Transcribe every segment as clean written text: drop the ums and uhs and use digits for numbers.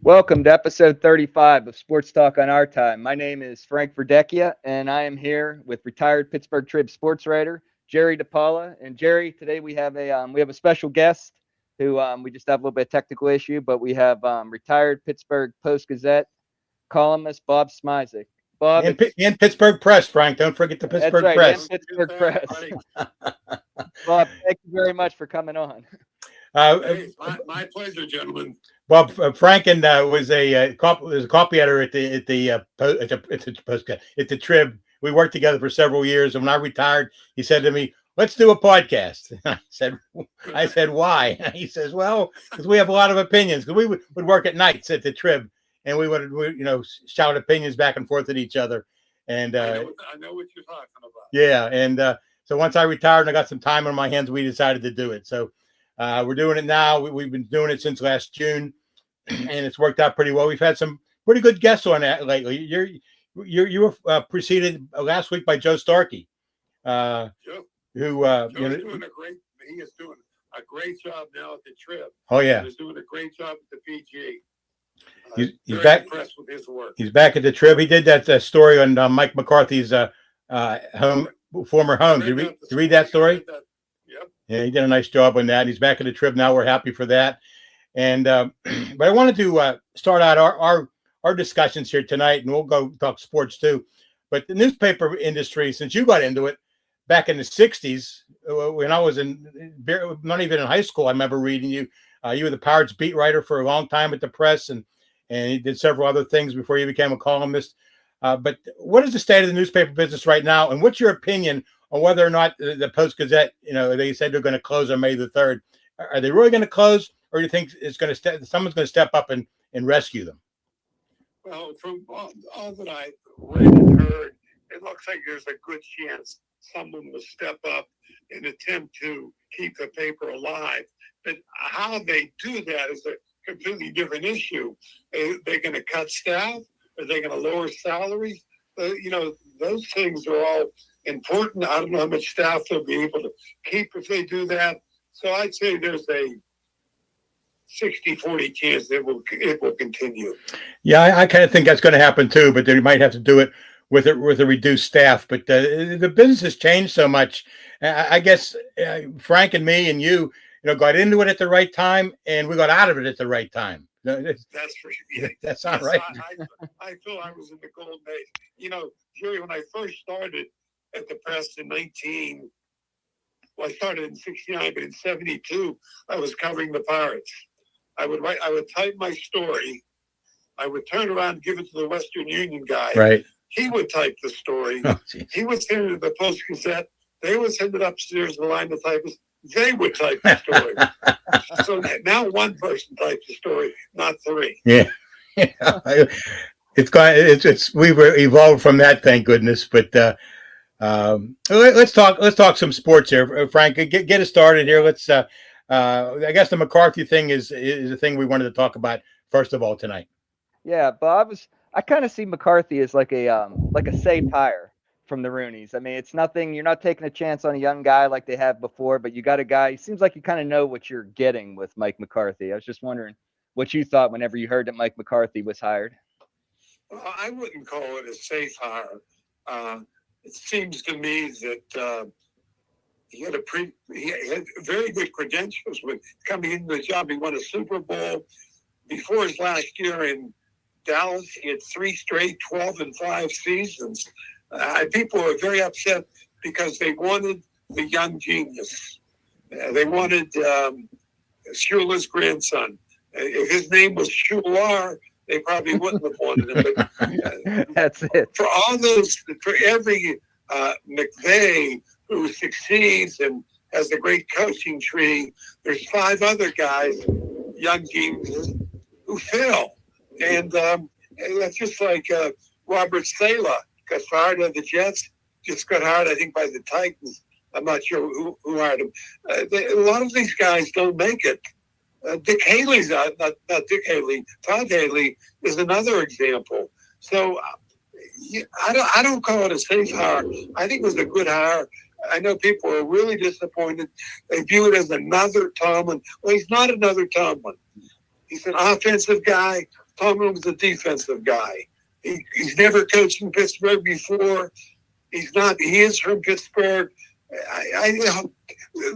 Welcome to episode 35 of Sports Talk on Our Time. My name is Frank Verdecchia, and I am here with retired Pittsburgh Trib sports writer Jerry DiPaola. And Jerry, today we have a special guest who we just have a little bit of technical issue, but we have retired Pittsburgh Post Gazette columnist Bob Smizik. Bob, And Pittsburgh Press, Frank. Don't forget the that's Pittsburgh right, and Press. Pittsburgh Press. Bob, thank you very much for coming on. Hey, my pleasure, gentlemen. Well, Franken was a copy editor at the Trib. We worked together for several years, and when I retired, he said to me, "Let's do a podcast." I said, "Why?" He says, "Well, because we have a lot of opinions. Because we would work at nights at the Trib, and we would shout opinions back and forth at each other." And I know what you're talking about. yeah, and so once I retired and I got some time on my hands, we decided to do it. So we're doing it now. We've been doing it since last June, and it's worked out pretty well. We've had some pretty good guests on that lately. You were preceded last week by Joe Starkey, Joe, who he is doing a great job now at the Trib. Oh yeah, He's doing a great job at the PG. He's very back. impressed with his work. He's back at the Trib. He did that story on Mike McCarthy's former home. Did you read that story? Yep. Yeah, he did a nice job on that. He's back at the Trib now. We're happy for that. And but I wanted to start out our discussions here tonight, and we'll go talk sports too. But the newspaper industry, since you got into it back in the '60s, when I was not even in high school, I remember reading you. You were the Pirates beat writer for a long time at the Press, and you did several other things before you became a columnist. But what is the state of the newspaper business right now, and what's your opinion on whether or not the Post Gazette, they said they're going to close on May the 3rd. Are they really going to close, or do you think someone's going to step up and rescue them? Well, from all that I read and heard, it looks like there's a good chance someone will step up and attempt to keep the paper alive. But how they do that is a completely different issue. They're going to cut staff? Are they going to lower salaries? Those things are all important. I don't know how much staff they'll be able to keep if they do that. So I'd say there's a 60-40 chance it will continue. Yeah, I kind of think that's going to happen too, but they might have to do it with a reduced staff. But the business has changed so much. I guess Frank and me and you got into it at the right time, and we got out of it at the right time. That's for sure. That's not right. I feel I was in the golden age. Jerry, when I first started at the Press I started in '69, but in '72, I was covering the Pirates. I would type my story. I would turn around and give it to the Western Union guy. Right. He would type the story. Oh, he would send it to the Post Gazette. They would send it upstairs to the line of typists. They would type the story. So now one person types the story, not three. Yeah. We've evolved from that, thank goodness. But let's talk some sports here, Frank. Get us started here. Let's. I guess the McCarthy thing is the thing we wanted to talk about first of all tonight. Yeah, Bob, I kind of see McCarthy as like a safe hire from the Rooneys. I mean, it's nothing. You're not taking a chance on a young guy like they have before, but you got a guy. It seems like you kind of know what you're getting with Mike McCarthy. I was just wondering what you thought whenever you heard that Mike McCarthy was hired. Well, I wouldn't call it a safe hire. It seems to me that he had very good credentials when coming into the job. He won a Super Bowl before his last year in Dallas. He had 3 straight 12-5 seasons. People were very upset because they wanted the young genius. They wanted Shula's grandson. If his name was Shular, they probably wouldn't have wanted him. But, that's it. For every McVay who succeeds and has a great coaching tree, there's 5 other guys, young geniuses, who fail. And that's just like Robert Saleh got fired of the Jets, just got hired, I think, by the Titans. I'm not sure who hired him. A lot of these guys don't make it. Dick Haley's not Dick Haley. Todd Haley is another example. So I don't call it a safe hire. I think it was a good hire. I know people are really disappointed. They view it as another Tomlin. Well, he's not another Tomlin. He's an offensive guy Tomlin was a defensive guy. He's never coached in Pittsburgh before. He is from Pittsburgh.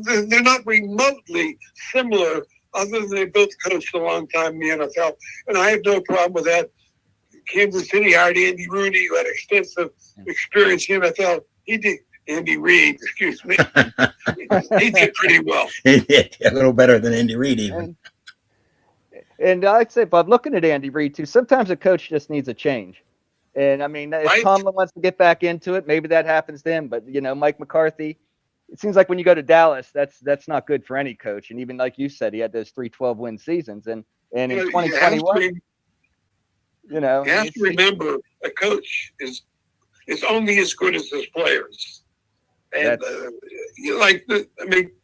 They're not remotely similar, other than they both coached a long time in the NFL. And I have no problem with that. Kansas City hired Andy Rooney, who had extensive experience in the NFL. He did. Andy Reid, excuse me. He did pretty well. He did a little better than Andy Reid, even. And I'd say, Bob, looking at Andy Reid too, sometimes a coach just needs a change. And I mean, if Tomlin wants to get back into it, maybe that happens to him. But Mike McCarthy, it seems like when you go to Dallas, that's not good for any coach. And even like you said, he had those 3 12-win seasons. And in 2021, you have to remember, a coach is only as good as his players. And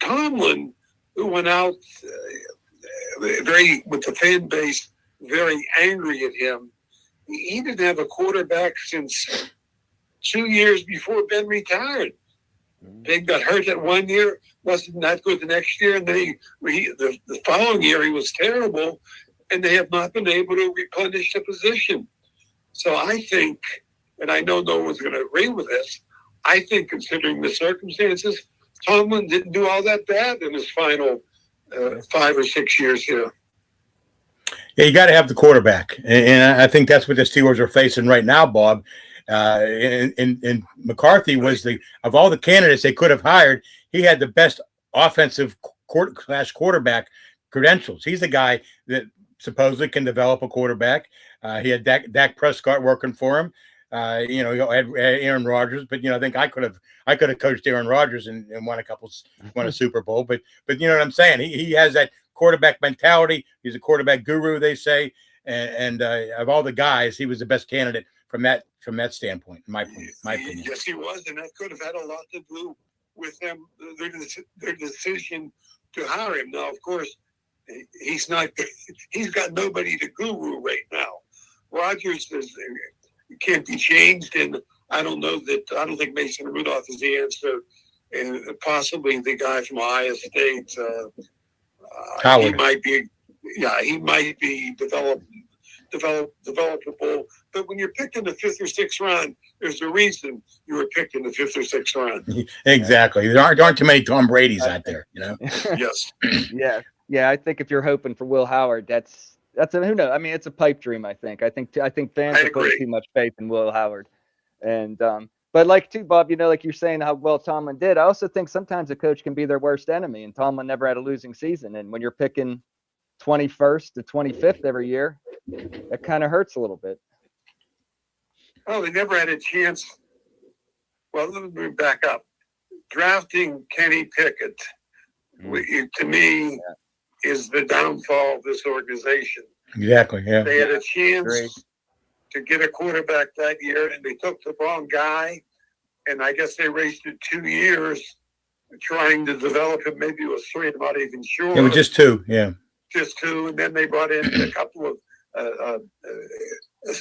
Tomlin, who went out with the fan base very angry at him. He didn't have a quarterback since 2 years before Ben retired. Ben got hurt that 1 year, wasn't that good the next year, and then the following year he was terrible, and they have not been able to replenish the position. So I think, and I know no one's going to agree with this, I think considering the circumstances, Tomlin didn't do all that bad in his final 5 or 6 years here. Yeah, you got to have the quarterback, and I think that's what the Steelers are facing right now, Bob. And McCarthy was of all the candidates they could have hired, he had the best offensive quarterback credentials. He's the guy that supposedly can develop a quarterback. He had Dak Prescott working for him. He had Aaron Rodgers, but I think I could have coached Aaron Rodgers and won a Super Bowl. But you know what I'm saying? He has that quarterback mentality. He's a quarterback guru, they say, and of all the guys, he was the best candidate from that standpoint. In my opinion. Yes, he was, and that could have had a lot to do with them their decision to hire him. Now, of course, he's got nobody to guru right now. Rodgers can't be changed, and I don't think Mason Rudolph is the answer, and possibly the guy from Ohio State. He might be developable. But when you're picked in the 5th or 6th round, there's a reason you were picked in the 5th or 6th round. Exactly. There aren't too many Tom Brady's out there, Yes. Yeah. I think if you're hoping for Will Howard, that's who knows. I mean, it's a pipe dream. I think fans are putting too much faith in Will Howard, and but Bob, like you're saying how well Tomlin did. I also think sometimes a coach can be their worst enemy, and Tomlin never had a losing season. And when you're picking 21st to 25th every year, that kind of hurts a little bit. Oh, they never had a chance. Well, let me back up. Drafting Kenny Pickett, to me, is the downfall of this organization. Exactly, yeah. They had a chance to get a quarterback that year, and they took the wrong guy, and I guess they wasted 2 years trying to develop him. Maybe it was 3, I'm not even sure. It was just 2, yeah. Just 2, and then they brought in a couple of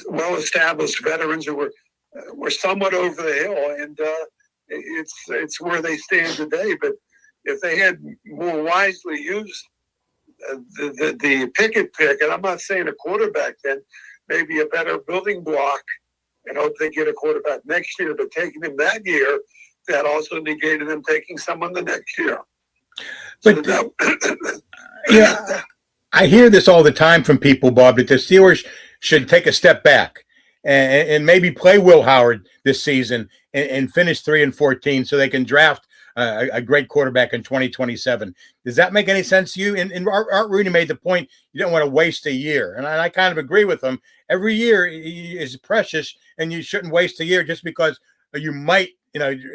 well-established veterans who were somewhat over the hill, and it's where they stand today. But if they had more wisely used the Pickett pick, and I'm not saying a quarterback then, maybe a better building block, and hope they get a quarterback next year, but taking him that year, that also negated them taking someone the next year. But I hear this all the time from people, Bob, that the Steelers should take a step back and maybe play Will Howard this season and finish 3-14 so they can draft a great quarterback in 2027. Does that make any sense to you? And Art Rooney made the point you don't want to waste a year, and I kind of agree with him. Every year is precious, and you shouldn't waste a year just because you might,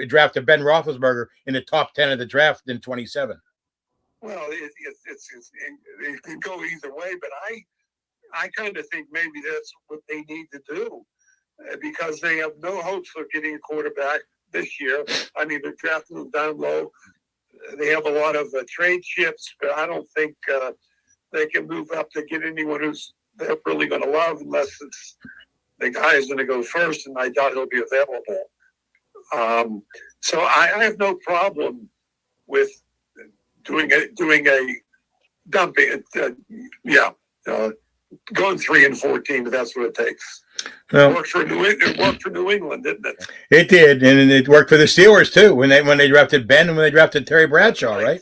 draft a Ben Roethlisberger in the top 10 of the draft in 27. Well, it can go either way, but I kind of think maybe that's what they need to do because they have no hopes of getting a quarterback this year. I mean, they're drafting them down low. They have a lot of trade chips, but I don't think they can move up to get anyone who's they're really going to love unless it's the guy is going to go first, and I doubt he'll be available. So I have no problem with doing a dumping. going 3-14, but that's what it takes. Well, It worked for New England, didn't it? it did, and it worked for the Steelers too when they drafted Ben and when they drafted Terry Bradshaw, right?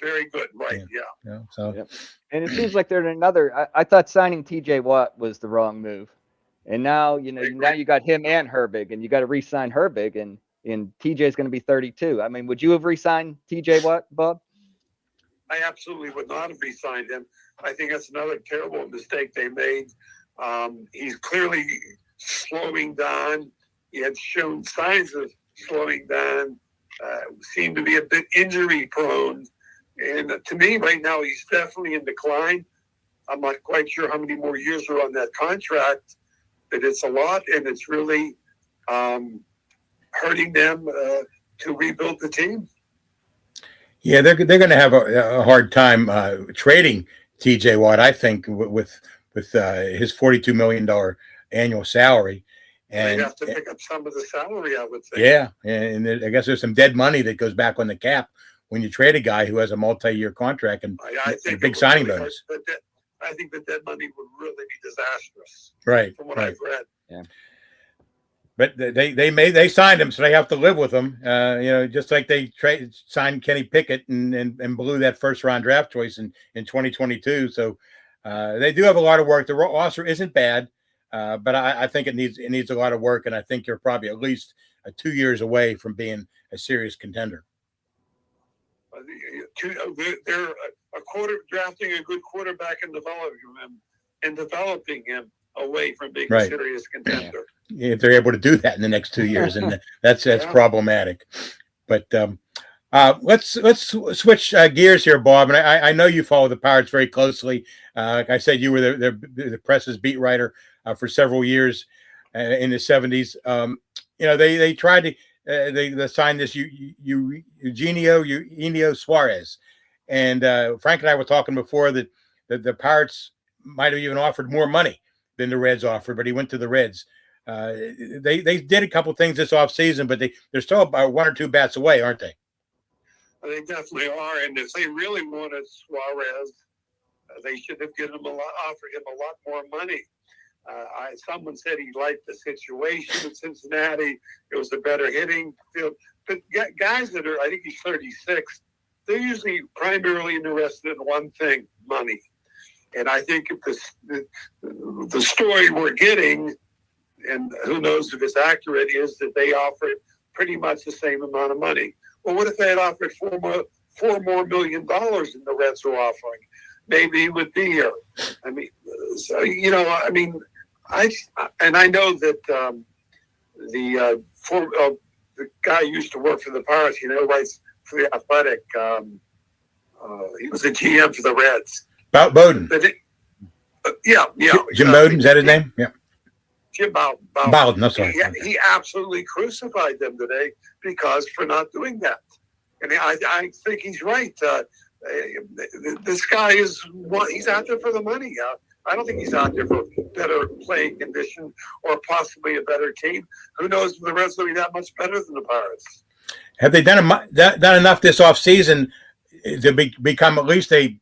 Very good, right? Yeah. So. Yep. And it seems like they're another. I thought signing T.J. Watt was the wrong move, and now now you got him and Herbig, and you got to re-sign Herbig, and T.J. is going to be 32. I mean, would you have re-signed T.J. Watt, Bob? I absolutely would not have re-signed him. I think that's another terrible mistake they made. He's clearly slowing down. He had shown signs of slowing down. Seemed to be a bit injury prone. And to me, right now, he's definitely in decline. I'm not quite sure how many more years are on that contract, but it's a lot, and it's really hurting them to rebuild the team. Yeah, they're going to have a hard time trading T.J. Watt, I think, with his $42 million annual salary. And they have to pick up some of the salary, I would think. Yeah, and I guess there's some dead money that goes back on the cap when you trade a guy who has a multi-year contract and a big signing bonus. I think that dead money would really be disastrous. Right. From what I've read. Yeah. But they signed him, so they have to live with him. Just like they signed Kenny Pickett and blew that first round draft choice in 2022. So they do have a lot of work. The roster isn't bad, but I think it needs a lot of work, and I think you're probably at least 2 years away from being a serious contender. They're drafting a good quarterback and developing him away from being a serious contender. If they're able to do that in the next 2 years, and that's problematic. But let's switch gears here, Bob. And I know you follow the Pirates very closely. Like I said, you were the press's beat writer for several years in the 70s. They tried to they signed this Eugenio Suarez, and Frank and I were talking before that the Pirates might have even offered more money than the Reds offered, but he went to the Reds. They did a couple things this offseason, but they're still about 1 or 2 bats away, aren't they? They definitely are, and if they really wanted Suarez, they should have offered him a lot more money. Someone said he liked the situation in Cincinnati. It was a better hitting field. But guys that are, I think he's 36, they're usually primarily interested in one thing: money. And I think if the story we're getting, and who knows if it's accurate, is that they offered pretty much the same amount of money. Well, what if they had offered $4 more million than the Reds were offering? Maybe he would be here. I mean, I know that the guy who used to work for the Pirates, writes for the Athletic. He was the GM for the Reds. Bowden. Yeah. Jim Bowden, is that his name? Yeah. Jim Bowden. Bowden, no, sorry. He absolutely crucified them today for not doing that. And I think he's right. This guy he's out there for the money. I don't think he's out there for better playing condition or possibly a better team. Who knows if the Reds will be that much better than the Pirates? Have they done enough this offseason to become at least a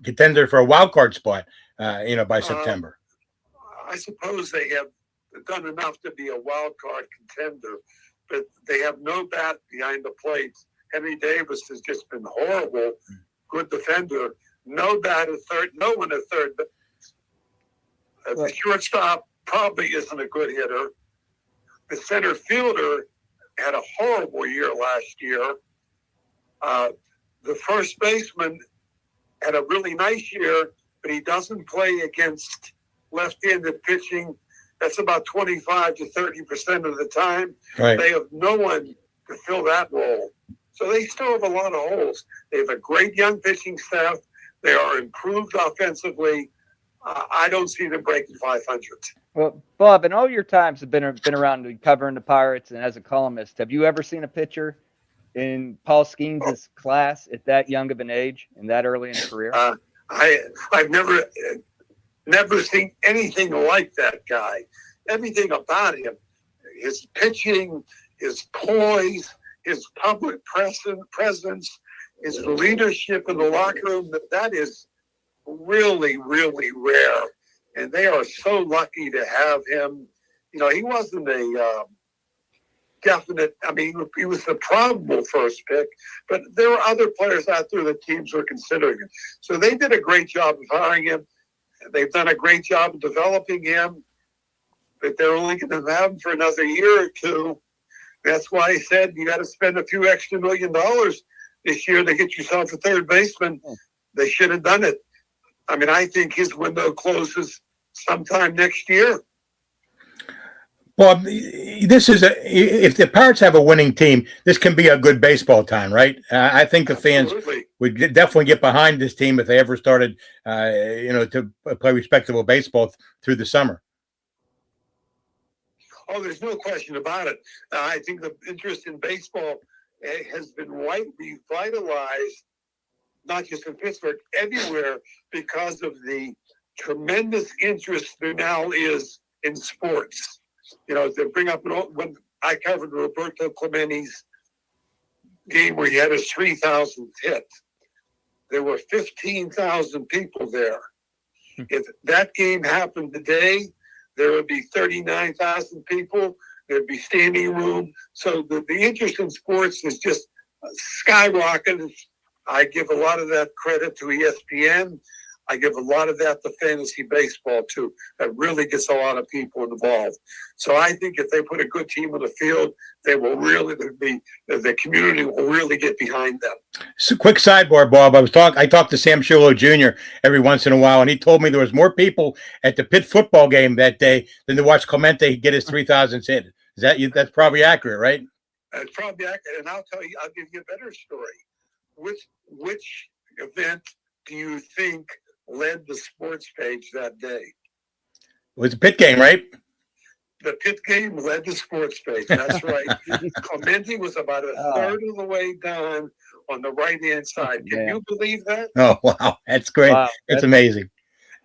contender for a wild card spot, by September? I suppose they have done enough to be a wild card contender, but they have no bat behind the plate. Henry Davis has just been horrible. Good defender. No bat at third. No one at third. The shortstop probably isn't a good hitter. The center fielder had a horrible year last year. The first baseman had a really nice year, but he doesn't play against left-handed pitching. That's about 25 to 30% of the time. Right. They have no one to fill that role. So they still have a lot of holes. They have a great young pitching staff. They are improved offensively. I don't see them breaking 500. Well, Bob, in all your times have been around covering the Pirates and as a columnist, have you ever seen a pitcher in Paul Skeens' class at that young of an age and that early in a career? I've never seen anything like that guy. Everything about him, his pitching, his poise, his public presence, his leadership in the locker room, that is really, really rare. and they are so lucky to have him. You know, he wasn't a definite. I mean, he was the probable first pick, but there were other players out there that teams were considering him. So they did a great job of hiring him. They've done a great job of developing him, but they're only going to have him for another year or two. That's why he said you got to spend a few extra $1 million this year to get yourself a third baseman. They should have done it. I mean, I think his window closes sometime next year. Well, this is if the Pirates have a winning team, this can be a good baseball time, right? I think the fans would definitely get behind this team if they ever started, to play respectable baseball through the summer. Oh, there's no question about it. I think the interest in baseball has been revitalized, not just in Pittsburgh, everywhere, because of the tremendous interest there now is in sports. You know, to bring up when I covered Roberto Clemente's game where he had his 3,000th hit, there were 15,000 people there. If that game happened today, there would be 39,000 people. There'd be standing room. So the interest in sports is just skyrocketed. I give a lot of that credit to ESPN. I give a lot of that to fantasy baseball, too. That really gets a lot of people involved. So I think if they put a good team on the field, they will really the community will really get behind them. So quick sidebar, Bob. I talked to Sam Shillow Jr. every once in a while, and he told me there was more people at the Pitt football game that day than to watch Clemente get his 3,000th hit. That's probably accurate, right? It's probably accurate. And I'll give you a better story. Which event do you think led the sports page that day? It was a Pitt game, right? The Pitt game led the sports page. That's right. Clemente was about a third of the way down on the right-hand side. Can you believe that? Oh, wow. That's great. Wow, that's amazing.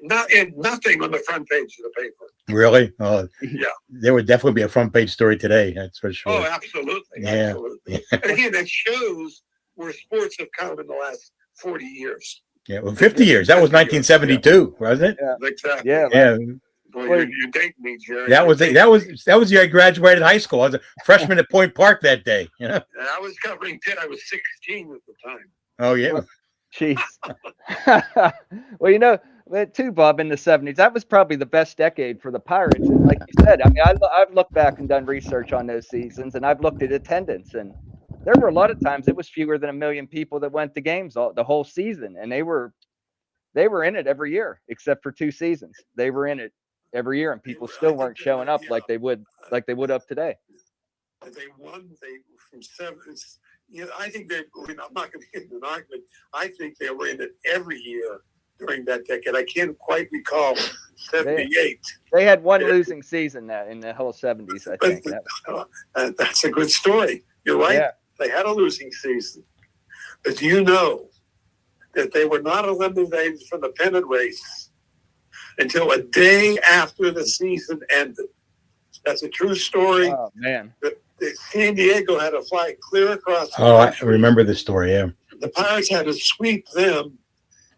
Nothing on the front page of the paper. Really? Oh, yeah. There would definitely be a front page story today. That's for sure. Oh, absolutely. Yeah. Absolutely. And again, that shows where sports have come in the last 40 years. Yeah, well, 50 years. That was 1972, wasn't it? Yeah, exactly. Yeah. Boy, you date me, Jerry. That was the year I graduated high school. I was a freshman at Point Park that day. You know? And I was covering Pitt. I was 16 at the time. Oh yeah. Jeez. Well, too, Bob, in the 70s, that was probably the best decade for the Pirates. And like you said, I mean, I've looked back and done research on those seasons, and I've looked at attendance, and there were a lot of times it was fewer than 1 million people that went to games the whole season, and they were in it every year except for 2 seasons. They were in it every year, and people still weren't showing up like they would up today. They won. From 7. I think they. I'm not going to get into an argument. I think they were in it every year during that decade. I can't quite recall 78. They had one losing season in the whole 70s. I think that's a good story. You're right. Yeah. They had a losing season, but do you know that they were not eliminated from the pennant race until a day after the season ended? That's a true story. Oh, man. San Diego had to fly clear across the country. I remember the story, yeah. The Pirates had to sweep them,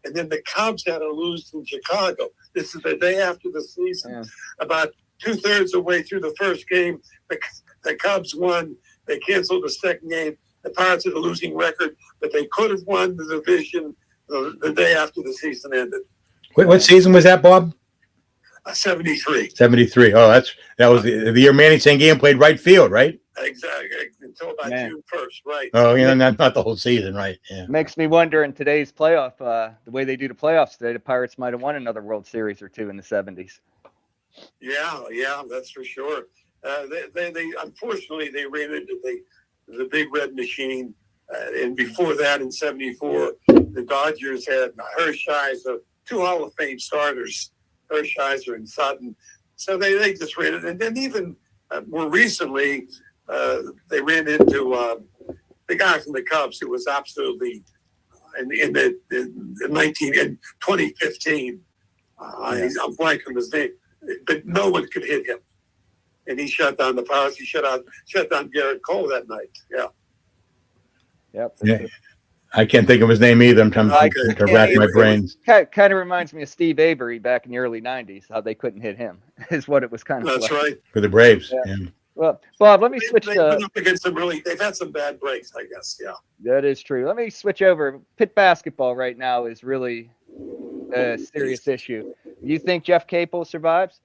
and then the Cubs had to lose in Chicago. This is the day after the season. Yeah. About 2/3 of the way through the first game, the Cubs won. They canceled the second game. The Pirates had a losing record, but they could have won the division the day after the season ended. Wait, what season was that, Bob? 73. 73. Oh, that was the year Manny Sanguillen played right field, right? Exactly. Until about June 1st, right? Oh, not the whole season, right? Yeah. Makes me wonder in today's playoff, the way they do the playoffs today, the Pirates might have won another World Series or 2 in the 70s. Yeah, that's for sure. They unfortunately they ran into the big red machine, and before that in '74, the Dodgers had Hershiser, 2 Hall of Fame starters, Hershiser and Sutton. So they just ran it, and then even more recently they ran into the guy from the Cubs who was absolutely in 2015. I'm blanking on his name, but no one could hit him. And he shut down the Pirates. He shut down Garrett Cole that night. Yeah. Yep. Yeah. I can't think of his name either. I'm trying to rack my brains. Kind of reminds me of Steve Avery back in the early '90s. How they couldn't hit him is what it was kind of. That's like. right. For the Braves. Yeah. Yeah. Well, Bob, let me switch They to. went up against some they've had some bad breaks, I guess. Yeah. That is true. Let me switch over. Pitt basketball right now is really a serious issue. You think Jeff Capel survives?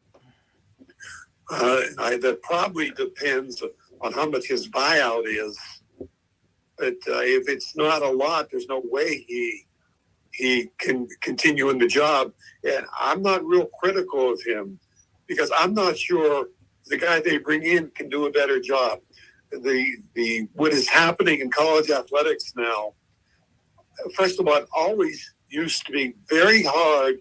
That probably depends on how much his buyout is. But if it's not a lot, there's no way he can continue in the job. And I'm not real critical of him because I'm not sure the guy they bring in can do a better job. What is happening in college athletics now, first of all, it always used to be very hard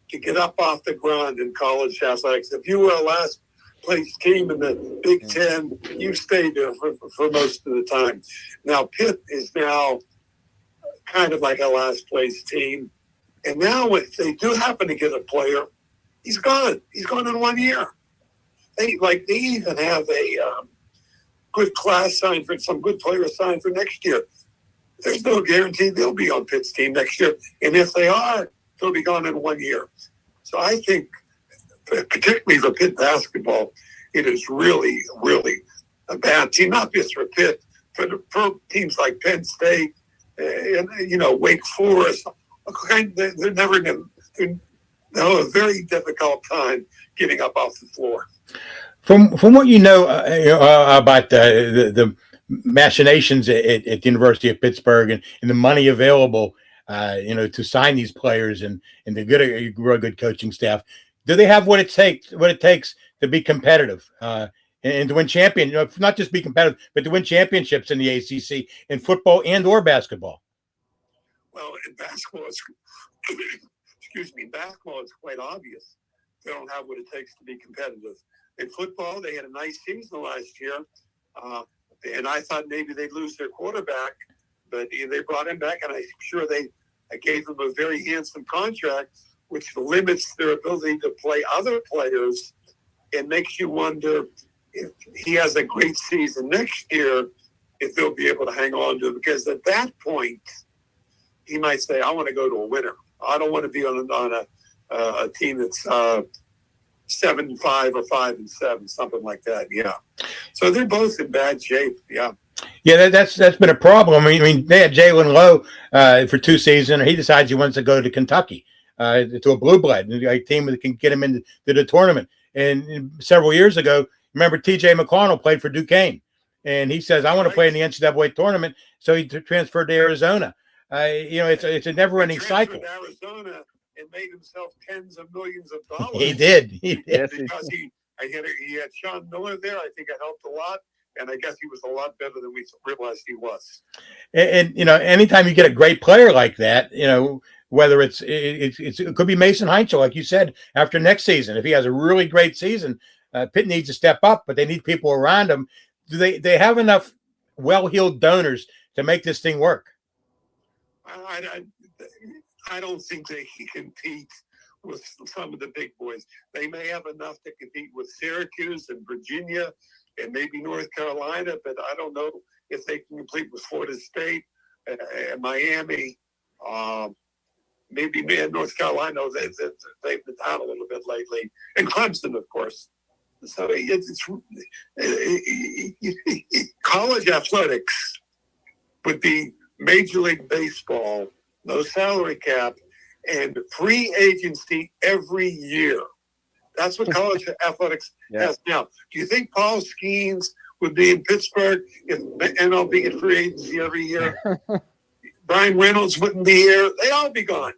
to get up off the ground in college athletics. If you were a last place team in the Big Ten, you stayed there for most of the time. Now Pitt is now kind of like a last place team. And now if they do happen to get a player, he's gone. He's gone in 1 year. They even have a good class signed for some good players signed for next year. There's no guarantee they'll be on Pitt's team next year. And if they are, they'll be gone in 1 year. So I think, particularly for Pitt basketball, it is really, really a bad team, not just for Pitt, for teams like Penn State and Wake Forest. They're never going to have a very difficult time getting up off the floor. From what you know about the machinations at the University of Pittsburgh and the money available, to sign these players and the good coaching staff, do they have what it takes to be competitive and to win not just be competitive, but to win championships in the ACC in football and or basketball? Well, in basketball, basketball is quite obvious. They don't have what it takes to be competitive. In football, they had a nice season last year, and I thought maybe they'd lose their quarterback, but they brought him back, and I'm sure I gave him a very handsome contract, which limits their ability to play other players and makes you wonder if he has a great season next year, if they'll be able to hang on to him. Because at that point, he might say, I want to go to a winner. I don't want to be on a team that's 7-5 or 5-7, something like that. Yeah. So they're both in bad shape. Yeah. Yeah, that's been a problem. I mean, they had Jalen Lowe for 2 seasons, and he decides he wants to go to Kentucky to a blue blood, a team that can get him into the tournament. And several years ago, remember T.J. McConnell played for Duquesne, and he says, I want to play in the NCAA tournament, so he transferred to Arizona. It's a never-ending cycle. To Arizona and made himself tens of millions of dollars. He did. Yes, because he had Sean Miller there. I think it helped a lot. And I guess he was a lot better than we realized he was. And anytime you get a great player like that, whether it could be Mason Heinzel, like you said, after next season. If he has a really great season, Pitt needs to step up, but they need people around him. Do they have enough well-heeled donors to make this thing work? I don't think they can compete with some of the big boys. They may have enough to compete with Syracuse and Virginia and maybe North Carolina, but I don't know if they can compete with Florida State and Miami. Maybe North Carolina, they've been down a little bit lately. And Clemson, of course. So it's college athletics would be Major League Baseball, no salary cap, and free agency every year. That's what college athletics has now. Do you think Paul Skeens would be in Pittsburgh if MLB had free agency every year? Brian Reynolds wouldn't be here. They'd all be gone.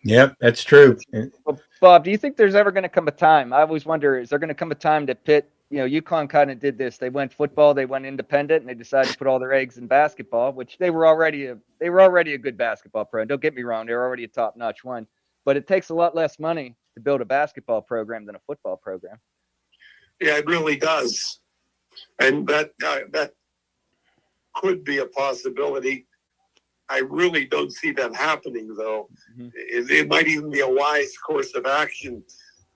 Yep, that's true. Well, Bob, do you think there's ever going to come a time? I always wonder, is there going to come a time that Pitt, UConn kind of did this. They went football, they went independent, and they decided to put all their eggs in basketball, which they were already a good basketball pro. Don't get me wrong, they were already a top-notch one. But it takes a lot less money to build a basketball program than a football program. Yeah, it really does. And that could be a possibility. I really don't see that happening, though. Mm-hmm. It might even be a wise course of action.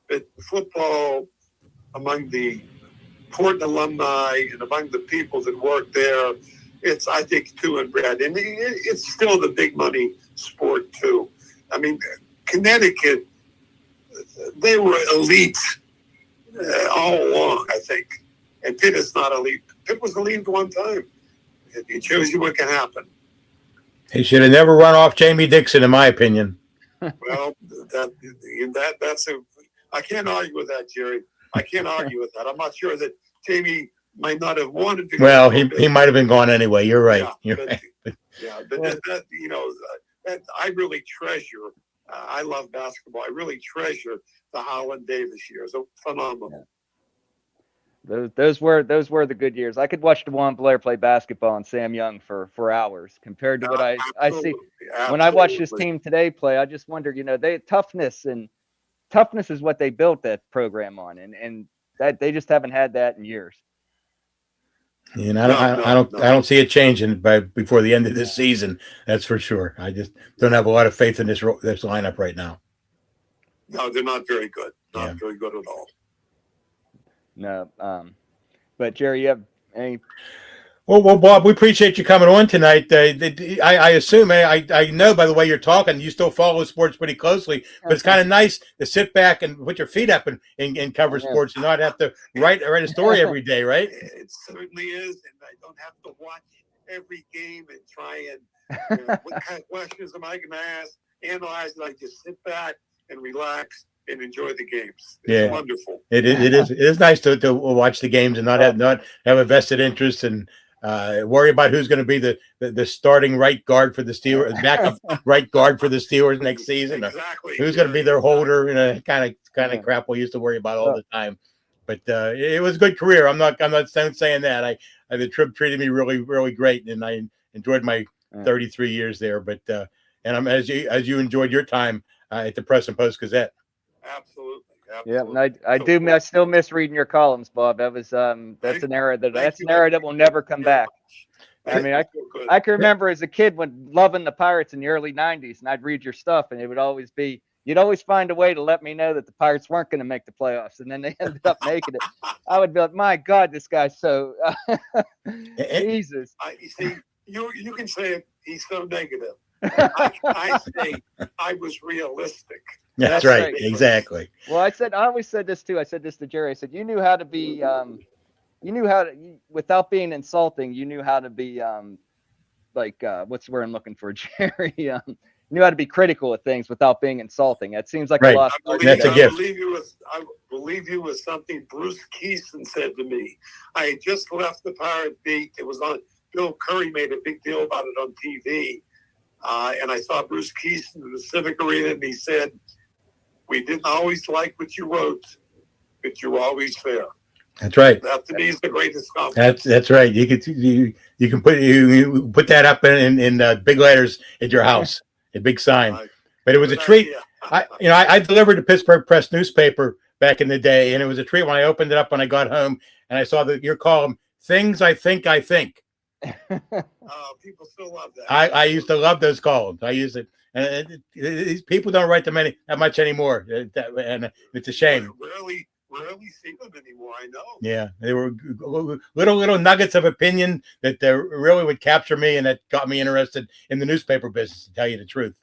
But football, among the Portland alumni and among the people that work there, it's, I think, too inbred. And it's still the big money sport, too. I mean, Connecticut, they were elite all along, I think. And Pitt is not elite. Pitt was elite at one time. It shows you what can happen. He should have never run off Jamie Dixon, in my opinion. Well, that's a. I can't argue with that, Jerry. I can't argue with that. I'm not sure that Jamie might not have wanted to. Well, he might have been gone anyway. You're right. Yeah, You're right. Yeah, but that I really treasure. I love basketball. I really treasure the Holland Davis years. So phenomenal. Those were the good years. I could watch DeJuan Blair play basketball and Sam Young for hours compared to what I see. When I watch this team today play, I just wonder, toughness is what they built that program on, and that they just haven't had that in years. And I don't see it changing before the end of this season. That's for sure. I just don't have a lot of faith in this lineup right now. No, they're not very good. Not very good at all. No, but Jerry, you have any? Well, Bob, we appreciate you coming on tonight. I assume I know by the way you're talking, you still follow sports pretty closely, but it's kind of nice to sit back and put your feet up and cover sports and not have to write a story every day, right? It certainly is, and I don't have to watch every game and try and what kind of questions am I going to ask, analyze it. I just sit back and relax and enjoy the games. It's wonderful. It is nice to watch the games and not have a vested interest and worry about who's going to be the starting right guard for the Steelers, backup right guard for the Steelers next season. Exactly. Who's going to be their holder? Kind of crap we used to worry about all the time. But it was a good career. I'm not saying that. The Trib treated me really, really great, and I enjoyed my 33 years there. But and I'm as you enjoyed your time at the Press and Post Gazette. Absolutely. Yeah, and I still miss reading your columns, Bob. That was that's an era that will never come back. I mean, I can remember as a kid when loving the Pirates in the early '90s, and I'd read your stuff, and it would always be you'd always find a way to let me know that the Pirates weren't going to make the playoffs, and then they ended up making it. I would be like, my God, this guy's so Jesus. You see, you can say it, he's so negative. I say I was realistic. That's right. Exactly. Well, I always said this too. I said this to Jerry. I said, you knew how to be, without being insulting, you knew how to be, what's the word I'm looking for, Jerry? You knew how to be critical of things without being insulting. That seems like a lot. That's a gift. I believe you was something Bruce Keeson said to me. I had just left the Pirate beat. It was on, Bill Curry made a big deal about it on TV. And I saw Bruce Keeson in the Civic Arena, and he said, "We didn't always like what you wrote, but you were always fair." That's right. That to me is the greatest compliment. That's right. You can put that up in big letters at your house, a big sign. But it was a treat. I delivered the Pittsburgh Press newspaper back in the day, and it was a treat when I opened it up when I got home and I saw your column, "Things I Think I Think." People still love that. I used to love those columns. I used it, and these people don't write them that much anymore, and it's a shame. Rarely see them anymore. I know. Yeah, they were little nuggets of opinion that really would capture me, and that got me interested in the newspaper business. To tell you the truth.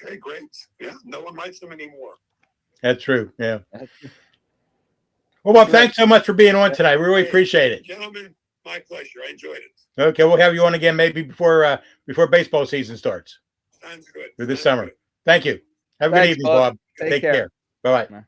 Okay, great. Yeah, no one writes them anymore. That's true. Yeah. Well, thanks so much for being on tonight. We really appreciate it, gentlemen. My pleasure. I enjoyed it. Okay, we'll have you on again maybe before baseball season starts. Sounds good. Through this summer. Good. Thank you. Have a good evening, Bob. Take care. Bye-bye.